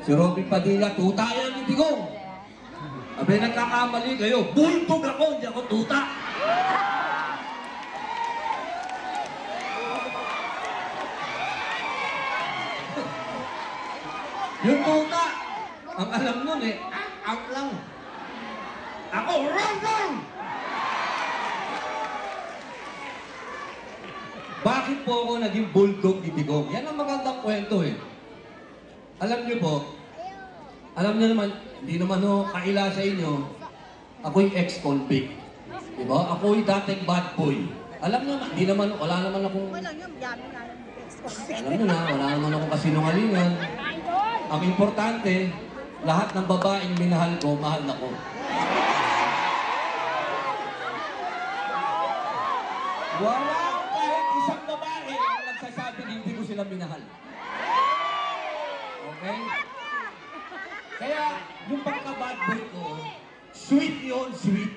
Si Robby Padilla, tuta yan ni Digong. Abay, nagkakamali kayo. Bulldog ako, hindi ako tuta. Yung tuta, ang alam nun eh, ang lang. Ako, rong! Bakit po ako naging bulldog ni Digong? Yan ang magandang kwento eh. Alam niyo po, alam niyo naman, hindi naman ho kaila sa inyo, ako'y ex-convict. Diba? Ako'y dating bad boy. Alam niyo naman, hindi naman, wala naman akong... Alam niyo na, wala naman akong kasinungalingan. Ang importante, lahat ng babaeng minahal ko, mahal ako. Wala kahit isang babae ang nagsasabi hindi ko sila minahal. Okay? Kaya, yung pagka-bad boy ko, sweet yun, sweet.